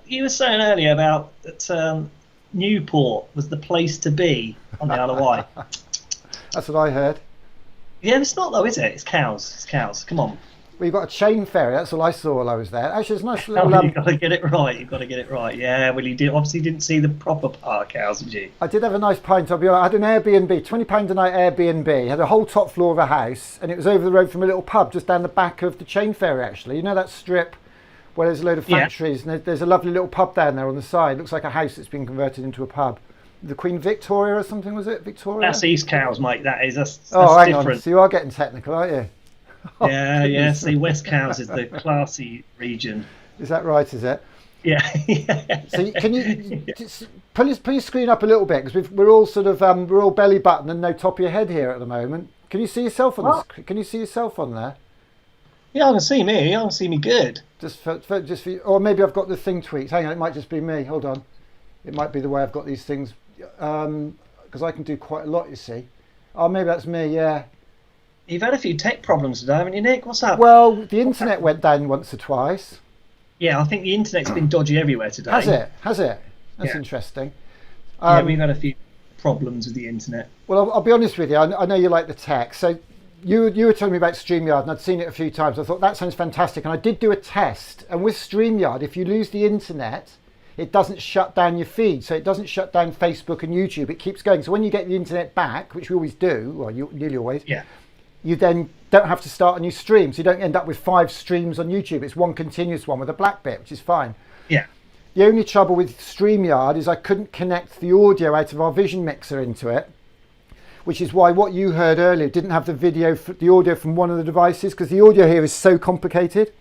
Speaker 15: You were saying earlier about that Newport was the place to be on the Isle of Wight.
Speaker 4: That's what I heard.
Speaker 15: Yeah, it's not though, is it? It's cows. It's cows. Come on.
Speaker 4: Well, you've got a chain ferry. That's all I saw while I was there. Actually, it's a nice little...
Speaker 15: You've got to get it right. You've got to get it right. Yeah, well, you obviously didn't see the proper part of cows, did you?
Speaker 4: I did have a nice pint. I'll be honest. I had an Airbnb, £20 a night Airbnb. Had a whole top floor of a house, and it was over the road from a little pub just down the back of the chain ferry, actually. You know that strip where there's a load of factories, and there's a lovely little pub down there on the side. It looks like a house that's been converted into a pub. the Queen Victoria or something, was it? Victoria?
Speaker 15: That's East Cowes, mate. That's
Speaker 4: hang
Speaker 15: different.
Speaker 4: on. So you are getting technical, aren't you?
Speaker 15: Yeah. See, West Cowes is the classy region.
Speaker 4: Is that right? Is it?
Speaker 15: Yeah.
Speaker 4: So can you just pull your screen up a little bit, because we're all sort of we're all belly button and no top of your head here at the moment. Can you see yourself on this? Can you see yourself on there?
Speaker 15: Yeah, I can see me. I can see me good.
Speaker 4: Just for or maybe I've got the thing tweaked. Hang on, it might just be me. Hold on, it might be the way I've got these things, because I can do quite a lot. You see. Oh, maybe that's me. Yeah.
Speaker 15: You've had a few tech problems today, haven't you, Nick? What's up?
Speaker 4: Well, the internet went down once or twice.
Speaker 15: Yeah, I think the internet's been dodgy everywhere today.
Speaker 4: Has it? That's interesting.
Speaker 15: Yeah, we've had a few problems with the internet.
Speaker 4: Well, I'll be honest with you. I know you like the tech. So you were telling me about StreamYard, and I'd seen it a few times. I thought that sounds fantastic, and I did do a test. And with StreamYard, if you lose the internet, it doesn't shut down your feed. So it doesn't shut down Facebook and YouTube. It keeps going. So when you get the internet back, which we always do, well, nearly always, you then don't have to start a new stream. So you don't end up with 5 streams on YouTube. It's one continuous one with a black bit, which is fine.
Speaker 15: Yeah.
Speaker 4: The only trouble with StreamYard is I couldn't connect the audio out of our Vision Mixer into it, which is why what you heard earlier didn't have the audio from one of the devices, because the audio here is so complicated.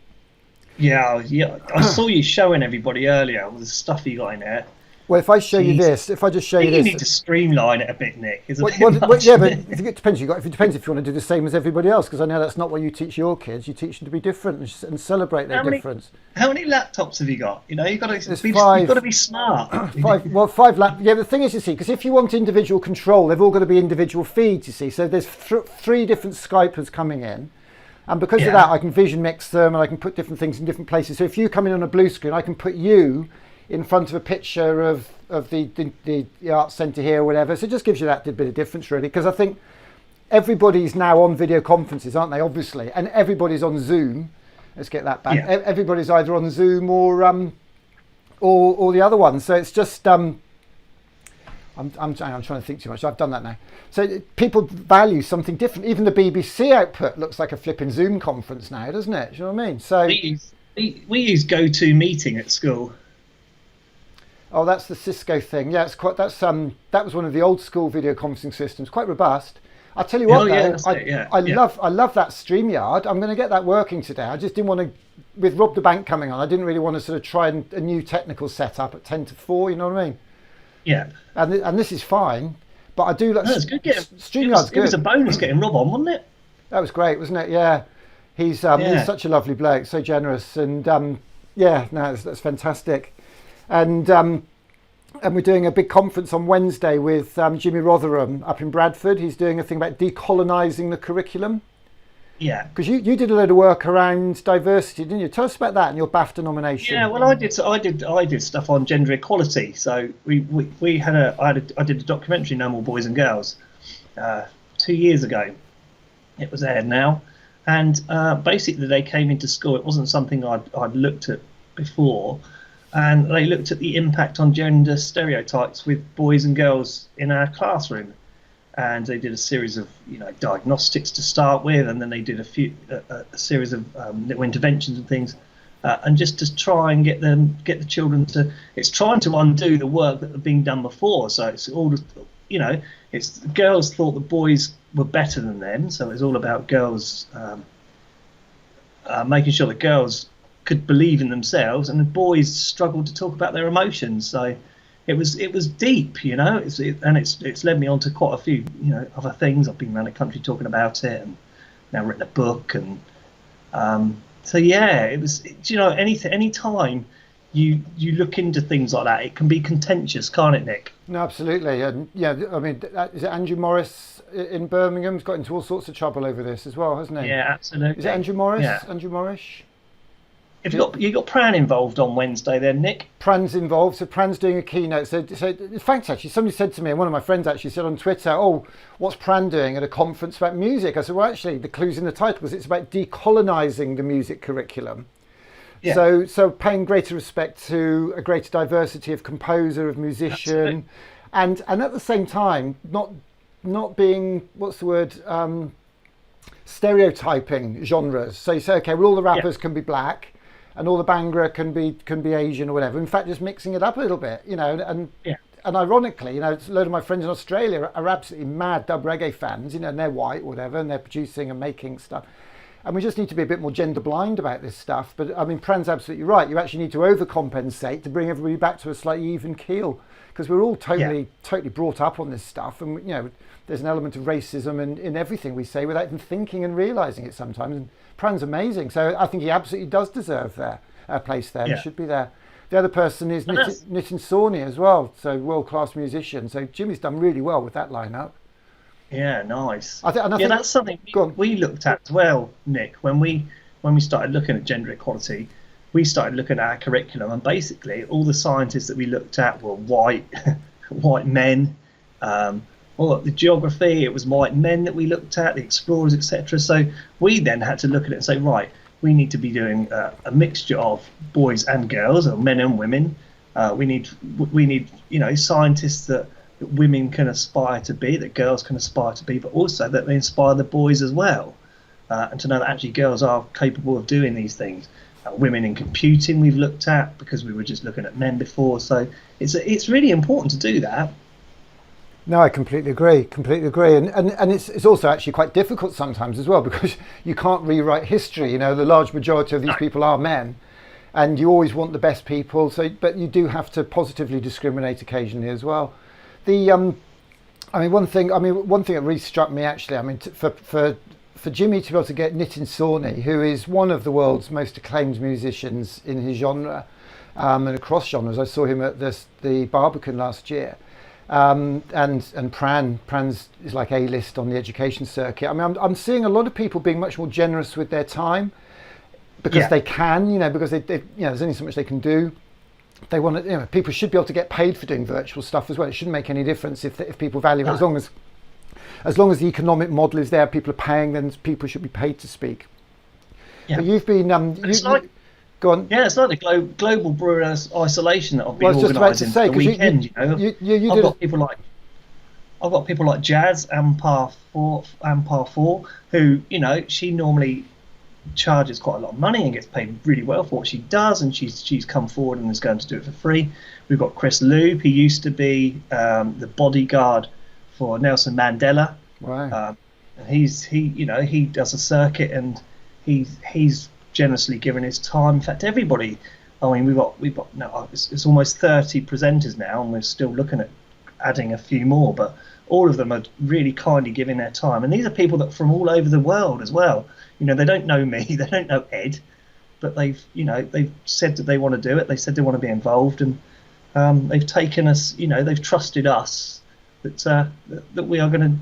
Speaker 15: Yeah. I saw you showing everybody earlier with the stuff you got in there.
Speaker 4: Well, if I show you this, if I just show you this,
Speaker 15: you need to streamline it a bit, Nick.
Speaker 4: Yeah, but it depends. It depends if you want to do the same as everybody else, because I know that's not what you teach your kids. You teach them to be different and celebrate their difference.
Speaker 15: How many laptops have you got? You know, you've got to be smart.
Speaker 4: 5. Well, 5 laptops. Yeah, the thing is, you see, because if you want individual control, they've all got to be individual feeds. You see, so there's 3 different Skypers coming in. And because of that, I can Vision Mix them, and I can put different things in different places. So if you come in on a blue screen, I can put you in front of a picture of the art centre here or whatever. So it just gives you that bit of difference, really, because I think everybody's now on video conferences, aren't they, obviously, and everybody's on Zoom. Let's get that back. Everybody's either on Zoom or the other one. So it's just I'm trying to think too much. I've done that now. So people value something different. Even the BBC output looks like a flipping Zoom conference now, doesn't it? Do you know what I mean? So
Speaker 15: we use GoToMeeting at school.
Speaker 4: Oh, that's the Cisco thing. Yeah, it's quite. That was one of the old school video conferencing systems. Quite robust. I'll tell you what, I love that StreamYard. I'm going to get that working today. I just didn't want to, with Rob the Bank coming on, I didn't really want to sort of try a new technical setup at 10 to 4. You know what I mean?
Speaker 15: Yeah.
Speaker 4: And this is fine, but I do like.
Speaker 15: No, it's good.
Speaker 4: StreamYard's good.
Speaker 15: It was a bonus getting Rob on, wasn't it?
Speaker 4: That was great, wasn't it? Yeah. He's such a lovely bloke, so generous, and that's fantastic. And we're doing a big conference on Wednesday with Jimmy Rotherham up in Bradford. He's doing a thing about decolonising the curriculum.
Speaker 15: Yeah.
Speaker 4: Because you did a load of work around diversity, didn't you? Tell us about that and your BAFTA nomination.
Speaker 15: Yeah, well, I did stuff on gender equality. So I did a documentary, No More Boys and Girls, 2 years ago. It was aired now, and basically they came into school. It wasn't something I'd looked at before. And they looked at the impact on gender stereotypes with boys and girls in our classroom, and they did a series of diagnostics to start with, and then they did a series of little interventions and things, and just to try and get the children to. It's trying to undo the work that had been done before. So it's all it's the girls thought the boys were better than them, so it's all about girls making sure the girls could believe in themselves, and the boys struggled to talk about their emotions. So it was deep, and it's led me on to quite a few other things. I've been around the country talking about it, and now written a book, and so yeah, it was any time you look into things like that, it can be contentious, can't it, Nick?
Speaker 4: No, absolutely. And yeah, I mean, is it Andrew Morris in Birmingham? He's got into all sorts of trouble over this as well, hasn't he?
Speaker 15: Yeah, absolutely.
Speaker 4: Is it Andrew Morris?
Speaker 15: Yeah.
Speaker 4: Andrew Morris?
Speaker 15: Have you got Pran involved on Wednesday then, Nick?
Speaker 4: Pran's involved, so Pran's doing a keynote. So in fact, actually, somebody said to me, and one of my friends actually said on Twitter, "Oh, what's Pran doing at a conference about music?" I said, "Well, actually, the clue's in the title, because it's about decolonising the music curriculum." Yeah. So paying greater respect to a greater diversity of composer, of musician, and at the same time not being, what's the word, stereotyping genres. So you say, okay, well, all the rappers can be black, and all the Bhangra can be Asian or whatever. In fact, just mixing it up a little bit, and and ironically, you know, a load of my friends in Australia are absolutely mad dub reggae fans, you know, and they're white, whatever, and they're producing and making stuff. And we just need to be a bit more gender blind about this stuff. But I mean, Pran's absolutely right. You actually need to overcompensate to bring everybody back to a slightly even keel, because we're all totally brought up on this stuff. And, you know, there's an element of racism in everything we say without even thinking and realising it sometimes. And Pran's amazing. So I think he absolutely does deserve a place there. He should be there. The other person is Nitin Sawhney as well. So world-class musician. So Jimmy's done really well with that lineup.
Speaker 15: Yeah, nice.
Speaker 4: I think
Speaker 15: that's something we looked at as well, Nick. When we started looking at gender equality, we started looking at our curriculum, and basically all the scientists that we looked at were white, white men. Well, the geography, it was white men that we looked at, the explorers, etc. So we then had to look at it and say, right, we need to be doing a mixture of boys and girls, or men and women. We need scientists that women can aspire to be, that girls can aspire to be, but also that they inspire the boys as well, and to know that actually girls are capable of doing these things. Women in computing we've looked at, because we were just looking at men before, so it's really important to do that.
Speaker 4: No, I completely agree, and it's also actually quite difficult sometimes as well, because you can't rewrite history. You know, the large majority of these people are men, and you always want the best people, but you do have to positively discriminate occasionally as well. One thing that really struck me actually, I mean, for Jimmy to be able to get Nitin Sawhney, who is one of the world's most acclaimed musicians in his genre, and across genres. I saw him at the Barbican last year, and Pran's is like A-list on the education circuit. I mean, I'm seeing a lot of people being much more generous with their time, because they can, you know, because they there's only so much they can do. They want to, you know, people should be able to get paid for doing virtual stuff as well. It shouldn't make any difference if people value it. As long as the economic model is there, people are paying, then people should be paid to speak. Yeah. But you've been go on.
Speaker 15: Yeah, it's like the global brewer isolation that I've been organising for the weekend. I've got people like Jazz and Par 4, who, you know, she normally charges quite a lot of money and gets paid really well for what she does, and she's come forward and is going to do it for free. We've got Chris Loop. He used to be the bodyguard for Nelson Mandela.
Speaker 4: Wow.
Speaker 15: He does a circuit, and he's generously given his time. In fact, everybody. I mean, we've got no, it's almost 30 presenters now, and we're still looking at adding a few more, but all of them are really kindly giving their time, and these are people that from all over the world as well. You know, they don't know me, they don't know Ed, but they've said that they want to do it. They said they want to be involved, and they've taken us. You know, they've trusted us that we are going to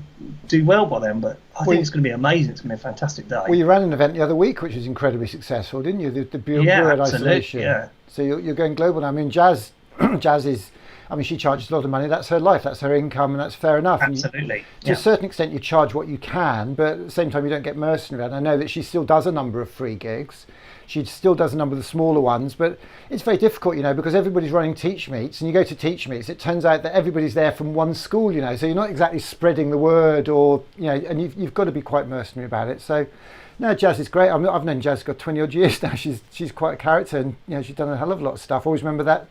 Speaker 15: do well by them. But I think it's going to be amazing. It's going to be a fantastic day.
Speaker 4: Well, you ran an event the other week which was incredibly successful, didn't you? The Brewer Isolation.
Speaker 15: Yeah.
Speaker 4: So you're going global now. I mean, Jazz is. I mean, she charges a lot of money. That's her life. That's her income, and that's fair enough.
Speaker 15: Absolutely.
Speaker 4: To a certain extent, you charge what you can, but at the same time, you don't get mercenary. And I know that she still does a number of free gigs. She still does a number of the smaller ones, but it's very difficult, you know, because everybody's running teach meets, and you go to teach meets. It turns out that everybody's there from one school, you know, so you're not exactly spreading the word, or you know, and you've got to be quite mercenary about it. So, no, Jazz is great. I've known Jazz got 20 odd years now. She's quite a character, and you know, she's done a hell of a lot of stuff. I always remember that.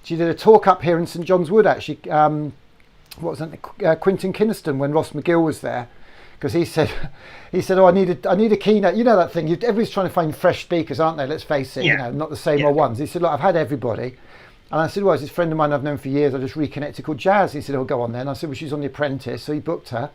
Speaker 4: She did a talk up here in St John's Wood, actually. What was it? Quinton Kynaston, when Ross McGill was there, because he said, "Oh, I need a keynote." You know that thing. Everybody's trying to find fresh speakers, aren't they? Let's face it. Yeah. You know, not the same old ones. He said, "Look, I've had everybody," and I said, "Well, it's this friend of mine I've known for years. I just reconnected called Jazz." He said, "Oh, go on then." I said, "Well, she's on The Apprentice," so he booked her.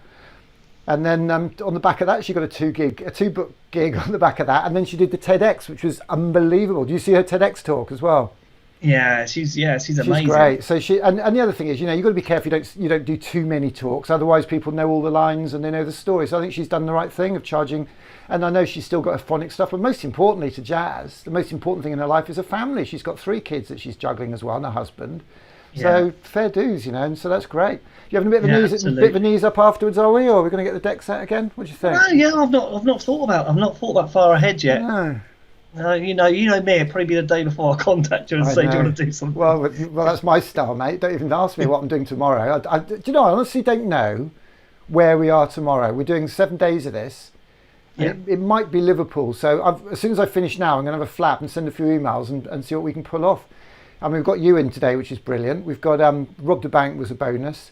Speaker 4: And then on the back of that, she got a two-book gig on the back of that, and then she did the TEDx, which was unbelievable. Do you see her TEDx talk as well?
Speaker 15: Yeah, she's amazing.
Speaker 4: She's great. So and the other thing is, you know, you've got to be careful you don't do too many talks, otherwise people know all the lines and they know the story. So I think she's done the right thing of charging, and I know she's still got her phonics stuff, but most importantly to Jazz, the most important thing in her life is her family. She's got 3 kids that she's juggling as well, and her husband. Yeah. So fair dues, you know, and so that's great. You having a bit of a knees up afterwards, are we, or are we going to get the decks out again? What do you think?
Speaker 15: No, yeah, I've not thought about far ahead yet.
Speaker 4: No.
Speaker 15: You know me. It'd probably be the day before I contact you and say, "Do you want to do something?"
Speaker 4: Well, that's my style, mate. Don't even ask me what I'm doing tomorrow. Do you know? I honestly don't know where we are tomorrow. We're doing 7 days of this. Yeah. It might be Liverpool. So as soon as I finish now, I'm going to have a flap and send a few emails and see what we can pull off. I mean, we've got you in today, which is brilliant. We've got Rob the Bank was a bonus.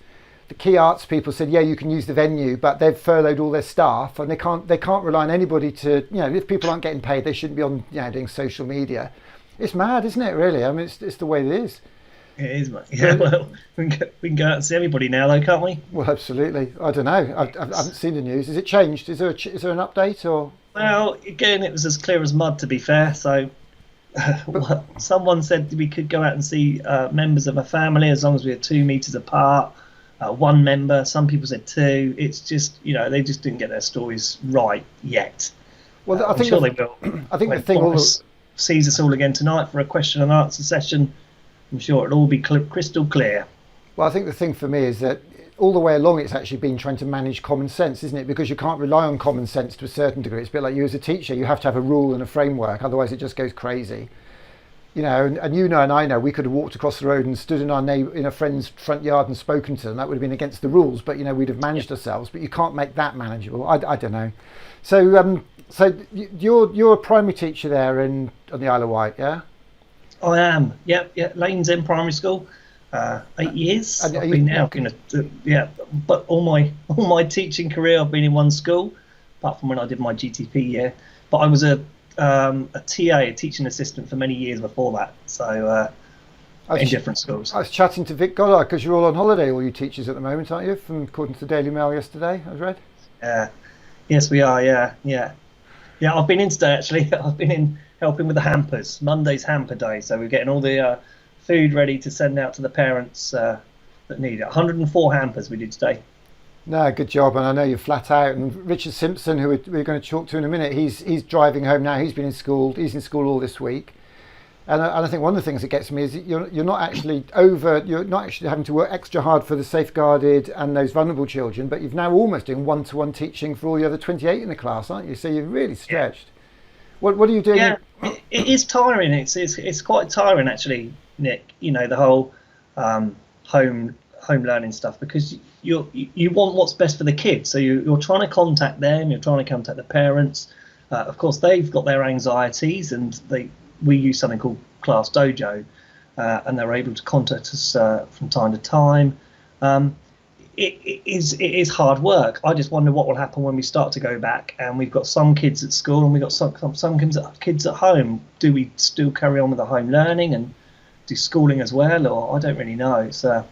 Speaker 4: The Key Arts people said, yeah, you can use the venue, but they've furloughed all their staff, and they can't rely on anybody to, if people aren't getting paid, they shouldn't be on, doing social media. It's mad, isn't it? Really, I mean, it's the way it is.
Speaker 15: It is, mate. Yeah, well, we can go out and see everybody now, though, can't we?
Speaker 4: Well, absolutely. I don't know. I haven't seen the news. Has it changed? Is there an update or?
Speaker 15: Well, again, it was as clear as mud, to be fair. So, someone said we could go out and see members of a family as long as we are 2 meters apart. One member. Some people said 2. It's just, they just didn't get their stories right yet.
Speaker 4: Well, I think
Speaker 15: I'm sure they will.
Speaker 4: I think
Speaker 15: when
Speaker 4: the thing
Speaker 15: Boris sees us all again tonight for a question and answer session, I'm sure it'll all be crystal clear.
Speaker 4: Well, I think the thing for me is that all the way along it's actually been trying to manage common sense, isn't it? Because you can't rely on common sense to a certain degree. It's a bit like you as a teacher. You have to have a rule and a framework, otherwise it just goes crazy. And I know we could have walked across the road and stood in a friend's front yard and spoken to them. That would have been against the rules, but we'd have managed ourselves. But you can't make that manageable. I don't know. So you're a primary teacher there on the Isle of Wight, yeah?
Speaker 15: I am. Yeah. Lanes End Primary School. 8 years. I've been now. But all my teaching career, I've been in one school, apart from when I did my GTP year. But I was a TA, a teaching assistant, for many years before that. So in different schools.
Speaker 4: I was chatting to Vic Goddard because you're all on holiday, all you teachers at the moment, aren't you? According to the Daily Mail yesterday, I've read.
Speaker 15: Yes, we are. Yeah. I've been in today actually. I've been in helping with the hampers. Monday's hamper day, so we're getting all the food ready to send out to the parents that need it. 104 hampers we did today.
Speaker 4: No, good job, and I know you're flat out. And Richard Simpson, who we're going to talk to in a minute, he's driving home now. He's been in school. He's in school all this week, and I think one of the things that gets me is that you're not actually having to work extra hard for the safeguarded and those vulnerable children, but you've now almost doing one-to-one teaching for all the other 28 in the class, aren't you? So you're really stretched. What are you doing?
Speaker 15: Yeah, it is tiring. It's quite tiring actually, Nick. The whole home learning stuff, because you want what's best for the kids. So you're trying to contact them. You're trying to contact the parents. Of course, they've got their anxieties, and we use something called Class Dojo, and they're able to contact us from time to time. It is hard work. I just wonder what will happen when we start to go back, and we've got some kids at school and we've got some kids at home. Do we still carry on with the home learning and do schooling as well, or I don't really know. So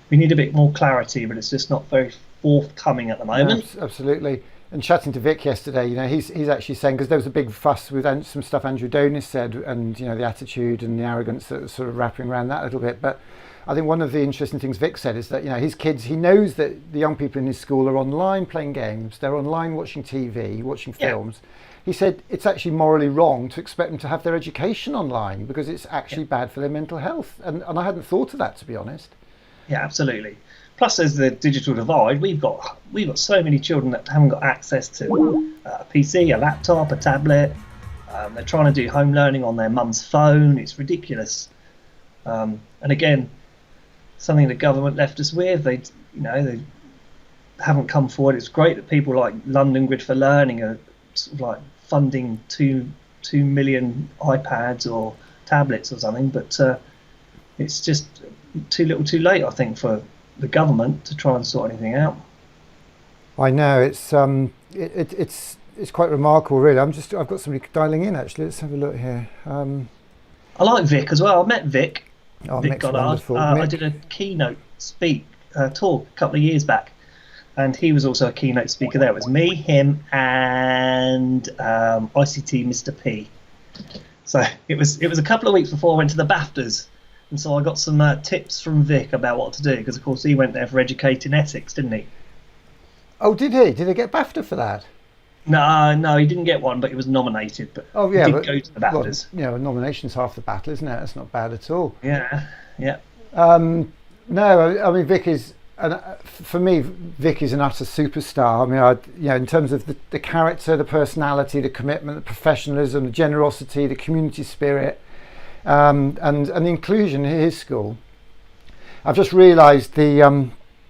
Speaker 15: we need a bit more clarity, but it's just not very forthcoming at the moment.
Speaker 4: Absolutely. And chatting to Vic yesterday, he's actually saying, because there was a big fuss with some stuff Andrew Donis said, and the attitude and the arrogance that was sort of wrapping around that a little bit. But I think one of the interesting things Vic said is that his kids, he knows that the young people in his school are online playing games, they're online watching TV, watching films. He said it's actually morally wrong to expect them to have their education online because it's actually bad for their mental health. And I hadn't thought of that, to be honest.
Speaker 15: Yeah, absolutely. Plus, there's the digital divide. We've got so many children that haven't got access to a PC, a laptop, a tablet. They're trying to do home learning on their mum's phone. It's ridiculous. And again, something the government left us with. They haven't come forward. It's great that people like London Grid for Learning are sort of like funding 2 million iPads or tablets or something, but it's just too little, too late, I think, for the government to try and sort anything out.
Speaker 4: I know it's quite remarkable, really. I've got somebody dialing in actually. Let's have a look here.
Speaker 15: I like Vic as well. I met Vic. Vic
Speaker 4: Mick's
Speaker 15: Goddard.
Speaker 4: wonderful.
Speaker 15: I did a keynote talk a couple of years back, and he was also a keynote speaker there. It was me, him, and ICT Mr. P. So it was a couple of weeks before I went to the BAFTAs. And so I got some tips from Vic about what to do, because of course he went there for educating ethics, didn't he?
Speaker 4: Oh, did he? Did he get BAFTA for that?
Speaker 15: No, he didn't get one, but he was nominated. But he did go to the BAFTAs.
Speaker 4: Well, a nomination's half the battle, isn't it? That's not bad at all.
Speaker 15: Yeah.
Speaker 4: No, I mean Vic is, for me, Vic is an utter superstar. I mean, in terms of the character, the personality, the commitment, the professionalism, the generosity, the community spirit. And the inclusion in his school. I've just realised the